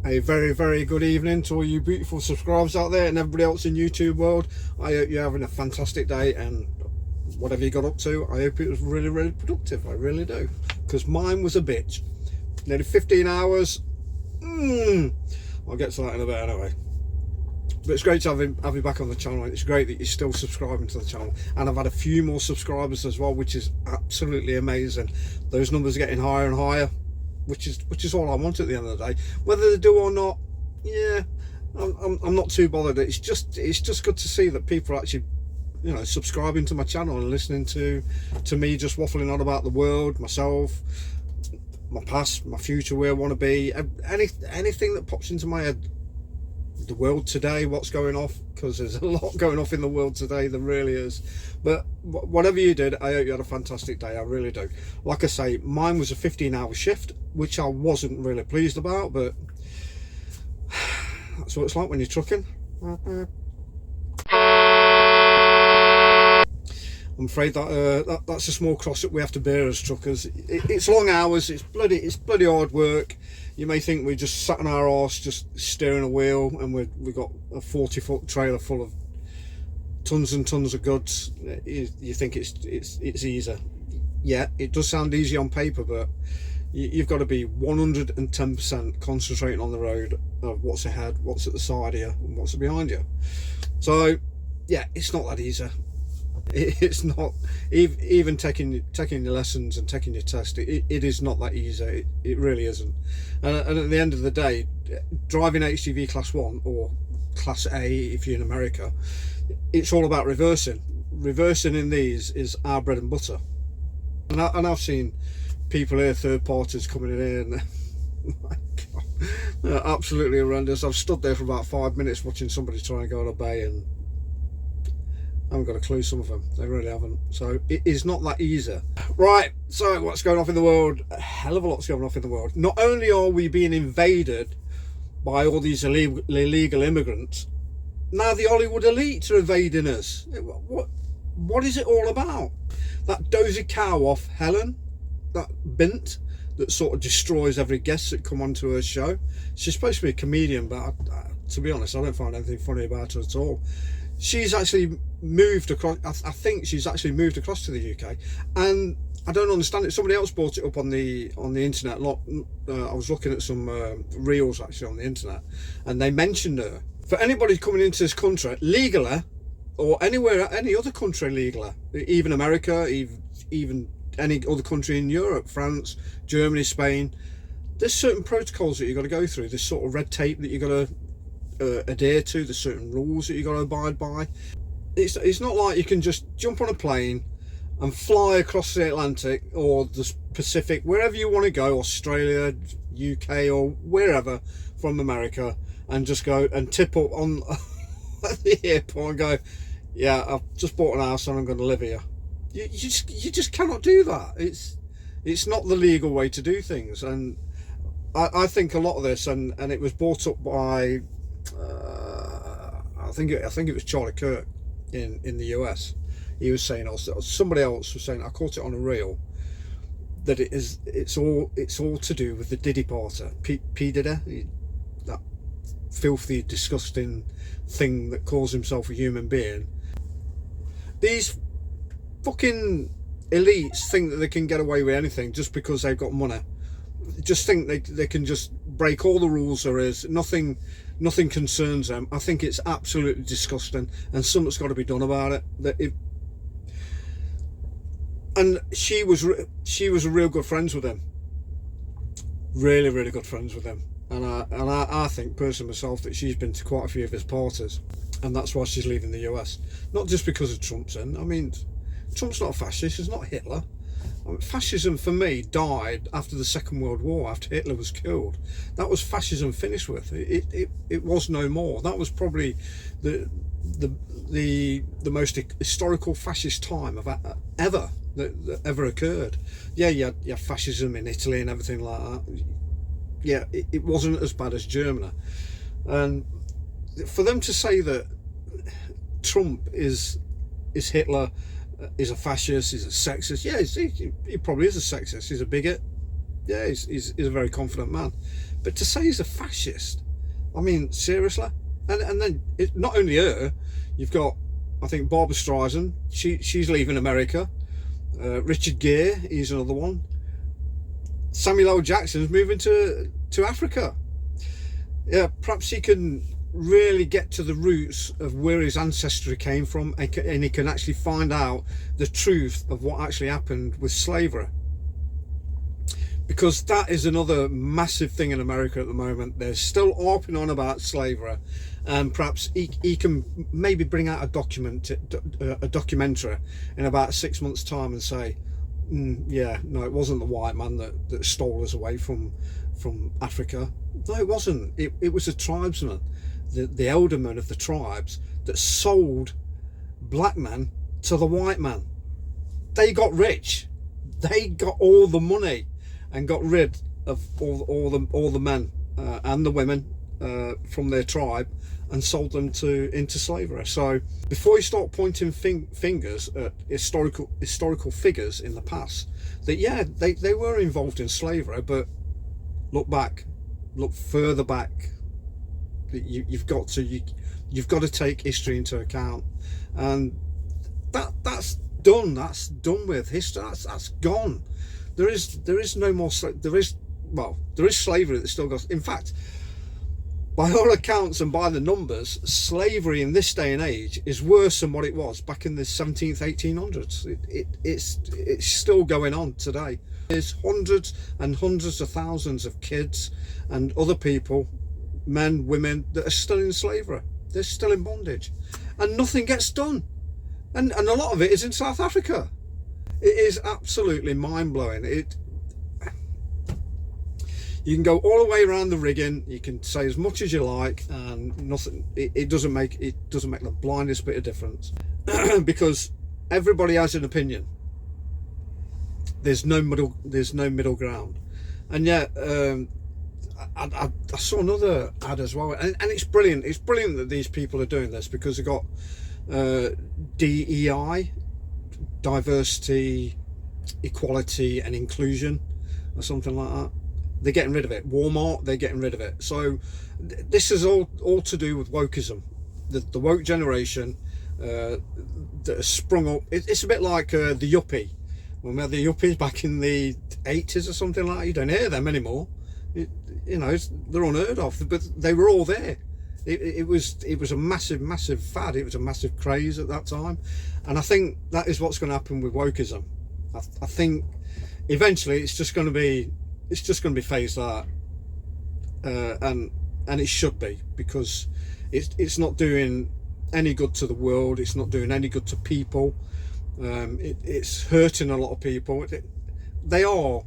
A very, very good evening to all you beautiful subscribers out there and everybody else in YouTube world. I hope you're having a fantastic day, and whatever you got up to, I hope it was really, really productive. I really do, because mine was a bitch. Nearly 15 hours. I'll get to that in a bit anyway. But it's great to have you back on the channel. It's great that you're still subscribing to the channel, and I've had a few more subscribers as well, which is absolutely amazing. Those numbers are getting higher and higher, which is all I want at the end of the day. Whether they do or not, yeah, I'm not too bothered. It's just good to see that people are actually, you know, subscribing to my channel and listening to me just waffling on about the world, myself, my past, my future, where I want to be, anything that pops into my head. The world today, what's going off, because there's a lot going off in the world today, there really is. But whatever you did, I hope you had a fantastic day. I really do. Like I say, mine was a 15-hour shift, which I wasn't really pleased about, but that's what it's like when you're trucking. I'm afraid that that's a small cross that we have to bear as truckers. It's long hours, it's bloody hard work. You may think we just sat on our arse just steering a wheel, and we've got a 40-foot trailer full of tons and tons of goods. You think it's easier. Yeah, it does sound easy on paper, but you've got to be 110% concentrating on the road of what's ahead, what's at the side of you, and what's behind you. So yeah, it's not that easy. It's not, even taking your lessons and taking your test, it is not that easy. It really isn't. And at the end of the day, driving HGV class 1 or class A if you're in America, it's all about reversing in these is our bread and butter. And I've seen people here, third parties coming in, my God, they're absolutely horrendous. I've stood there for about 5 minutes watching somebody trying to go on a bay, and I haven't got a clue, some of them. They really haven't. So it is not that easy. Right, so what's going off in the world? A hell of a lot's going off in the world. Not only are we being invaded by all these illegal immigrants, now the Hollywood elite are invading us. What is it all about? That dozy cow off Helen, that bint that sort of destroys every guest that come onto her show. She's supposed to be a comedian, but to be honest, I don't find anything funny about her at all. She's actually moved across. I think she's actually moved across to the UK, and I don't understand it. Somebody else brought it up on the internet. I was looking at some reels actually on the internet, and they mentioned her. For anybody coming into this country legally, or any other country legally, even America, even any other country in Europe, France, Germany, Spain, there's certain protocols that you've got to go through. There's sort of red tape that you've got to adhere to. There's certain rules that you got to abide by. It's not like you can just jump on a plane and fly across the Atlantic or the Pacific, wherever you want to go, Australia, UK, or wherever from America, and just go and tip up on the airport and go, yeah, I've just bought an house and I'm going to live here. You just cannot do that. It's not the legal way to do things. And I think a lot of this, and it was brought up by I think it was Charlie Kirk in the US. He was saying, also somebody else was saying, I caught it on a reel, that it's all to do with the Diddy party, P Diddy, that filthy, disgusting thing that calls himself a human being. These fucking elites think that they can get away with anything just because they've got money. Just think they can just break all the rules there is. Nothing concerns them. I think it's absolutely disgusting, and something's got to be done about it. And she was real good friends with him, really good friends with him. And I think personally myself that she's been to quite a few of his parties, and that's why she's leaving the US. Not just because of Trump's in. I mean, Trump's not a fascist. He's not Hitler. Fascism for me died after the Second World War, after Hitler was killed. That was fascism finished with. It was no more. That was probably the most historical fascist time ever that ever occurred. Yeah, you had fascism in Italy and everything like that. Yeah, it wasn't as bad as Germany. And for them to say that Trump is Hitler, is a fascist, is a sexist. Yeah, he probably is a sexist. He's a bigot. yeah, he's a very confident man. But to say he's a fascist, I mean, seriously? And then not only her, you've got, I think, Barbara Streisand, she's leaving America. Richard Gere, he's another one. Samuel L. Jackson's moving to Africa. Yeah, perhaps he can really get to the roots of where his ancestry came from, and he can actually find out the truth of what actually happened with slavery. Because that is another massive thing in America at the moment. They're still harping on about slavery, and perhaps he can maybe bring out a documentary in about 6 months' time and say, yeah, no, it wasn't the white man that stole us away from Africa. No, it wasn't. It was the tribesmen, the eldermen of the tribes that sold black men to the white man. They got rich. They got all the money and got rid of all the men and the women from their tribe and sold them into slavery. So before you start pointing fingers at historical figures in the past, that yeah, they were involved in slavery, but look back, look further back. You've got to take history into account, and that's done. That's done with history. That's gone. There is no more. There is slavery that still goes. In fact, by all accounts and by the numbers, slavery in this day and age is worse than what it was back in the 17th, 1800s. It's still going on today. There's hundreds and hundreds of thousands of kids and other people, men, women, that are still in slavery. They're still in bondage, and nothing gets done. And a lot of it is in South Africa. It is absolutely mind-blowing. You can go all the way around the rigging, you can say as much as you like, and nothing. It doesn't make the blindest bit of difference because everybody has an opinion. There's no middle ground. And yet I saw another ad as well, and it's brilliant. It's brilliant that these people are doing this, because they've got DEI, diversity, equality and inclusion, or something like that. They're getting rid of it. Walmart, they're getting rid of it. So this is all to do with wokeism, the woke generation that has sprung up. It's a bit like the yuppie. When we had the yuppies back in the 80s or something like that, you don't hear them anymore. They're unheard of, but they were all there. It was a massive fad. It was a massive craze at that time, and I think that is what's going to happen with wokeism. I think eventually it's just going to be phased out, and it should be, because it's not doing any good to the world. It's not doing any good to people. It's hurting a lot of people. They are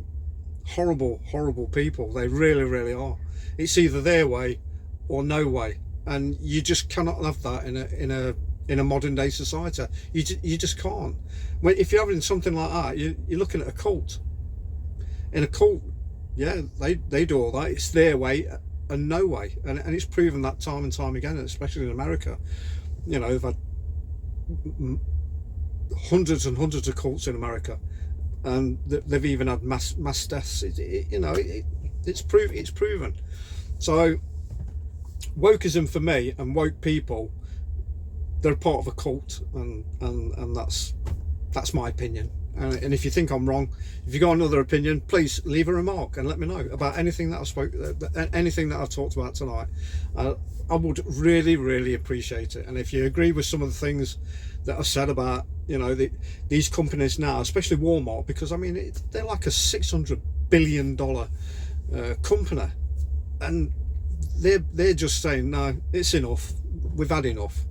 horrible people. They really are. It's either their way or no way, and you just cannot have that in a modern day society. You just can't. If you're having something like that, you're looking at a cult. In a cult, yeah, they do all that. It's their way and no way, and it's proven that time and time again, especially in America. They've had hundreds and hundreds of cults in America, and they've even had mass deaths. It's proven. So wokeism for me, and woke people, they're part of a cult, and that's my opinion. And if you think I'm wrong, if you got another opinion, please leave a remark and let me know about anything that anything that I've talked about tonight. I would really appreciate it. And if you agree with some of the things that I've said about these companies now, especially Walmart, because I mean they're like a $600 billion company, and they're just saying no, it's enough. We've had enough.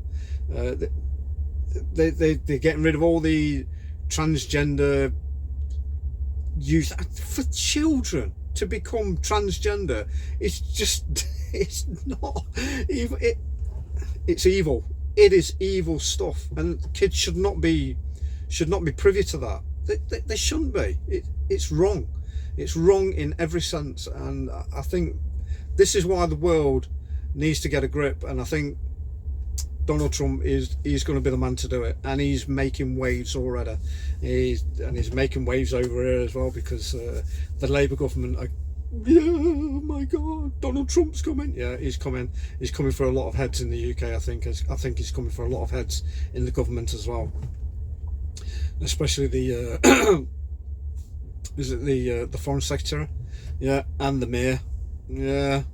They're getting rid of all the transgender youth. For children to become transgender, it's not evil. It's evil. It is evil stuff, and kids should not be privy to that. They shouldn't be. It's wrong. It's wrong in every sense, and I think this is why the world needs to get a grip. And I think Donald Trump he's going to be the man to do it, and he's making waves already. He's making waves over here as well, because the Labour government are, yeah, oh my God, Donald Trump's coming. Yeah, he's coming. He's coming for a lot of heads in the UK. I think he's coming for a lot of heads in the government as well, especially the is it the Foreign Secretary? Yeah, and the Mayor. Yeah.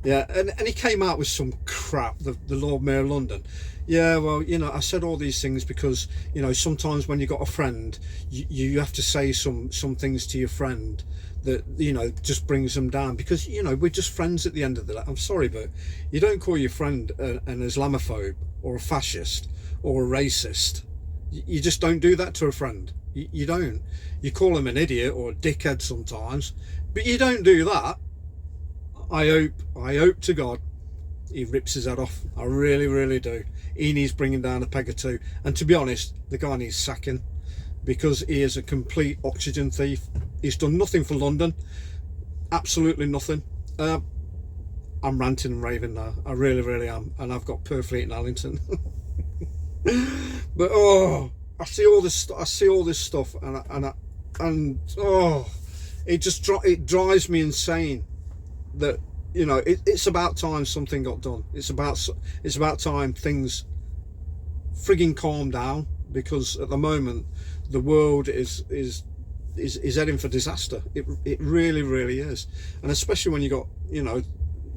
Yeah, and he came out with some crap, the Lord Mayor of London. Yeah, well, you know, I said all these things because, you know, sometimes when you got a friend, you have to say some things to your friend that, you know, just brings them down, because, you know, we're just friends at the end of the day. I'm sorry, but you don't call your friend an Islamophobe or a fascist or a racist. You just don't do that to a friend. You don't. You call him an idiot or a dickhead sometimes, but you don't do that. I hope to God he rips his head off. I really, really do. He needs bringing down a peg or two. And to be honest, the guy needs sacking, because he is a complete oxygen thief. He's done nothing for London. Absolutely nothing. I'm ranting and raving now. I really, really am. And I've got Purfleet and Allington. But oh, I see all this stuff, and oh, it drives me insane. That, you know, it's about time something got done. It's about time things frigging calm down, because at the moment the world is heading for disaster. It really, really is. And especially when you got, you know,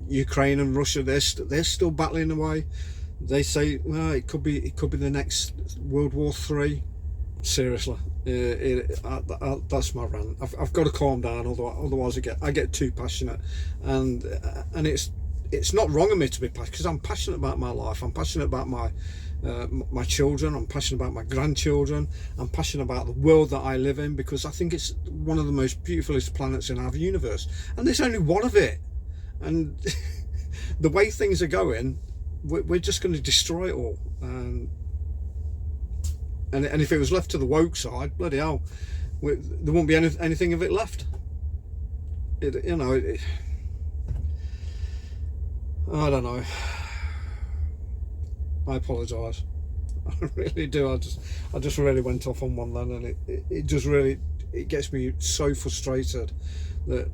Ukraine and Russia, they're still battling away. They say, well, it could be the next World War III. Seriously, that's my rant. I've got to calm down, otherwise I get too passionate, and it's not wrong of me to be passionate, because I'm passionate about my life. I'm passionate about my children. I'm passionate about my grandchildren. I'm passionate about the world that I live in, because I think it's one of the most beautifulest planets in our universe, and there's only one of it. And the way things are going, we're just going to destroy it all. And if it was left to the woke side, bloody hell, there wouldn't be anything of it left. You know, I don't know. I apologise. I really do. I just really went off on one then, and it just really, it gets me so frustrated that,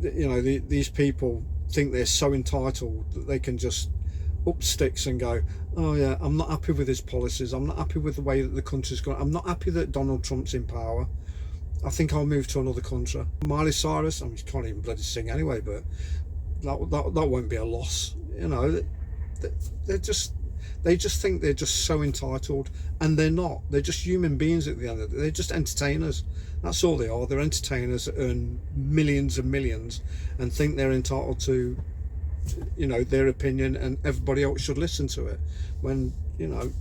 you know, these people think they're so entitled that they can just up sticks and go, oh yeah, I'm not happy with his policies, I'm not happy with the way that the country's going, I'm not happy that Donald Trump's in power, I think I'll move to another country. Miley Cyrus, I mean, she can't even bloody sing anyway, but that won't be a loss. You know, they just think they're just so entitled, and they're not. They're just human beings at the end of it. They're just entertainers. That's all they are. They're entertainers that earn millions and millions and think they're entitled to, you know, their opinion, and everybody else should listen to it, when, you know,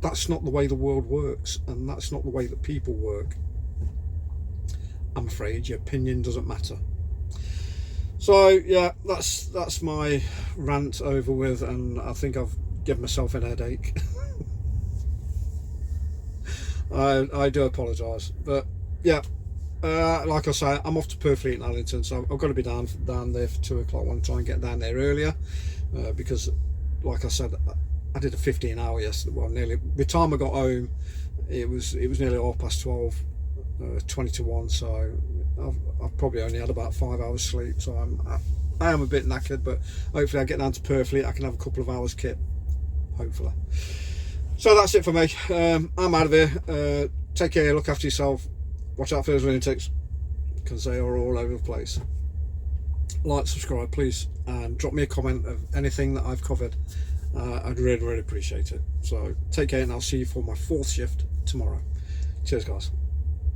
that's not the way the world works, and that's not the way that people work. I'm afraid your opinion doesn't matter. So yeah, that's my rant over with, and I think I've given myself an headache. I do apologise, but yeah, like I say, I'm off to Purfleet and Allington, so I've got to be down there for 2 o'clock. I want to try and get down there earlier, because, like I said, I did a 15-hour yesterday. Well, nearly. By the time I got home, it was nearly 12:30, 20 to 1. So I've probably only had about 5 hours sleep. So I am a bit knackered, but hopefully I get down to Purfleet, I can have a couple of hours kit, hopefully. So that's it for me. I'm out of here. Take care. Look after yourself. Watch out for those lunatics, because they are all over the place. Like, subscribe, please, and drop me a comment of anything that I've covered. I'd really, really appreciate it. So take care, and I'll see you for my 4th shift tomorrow. Cheers, guys.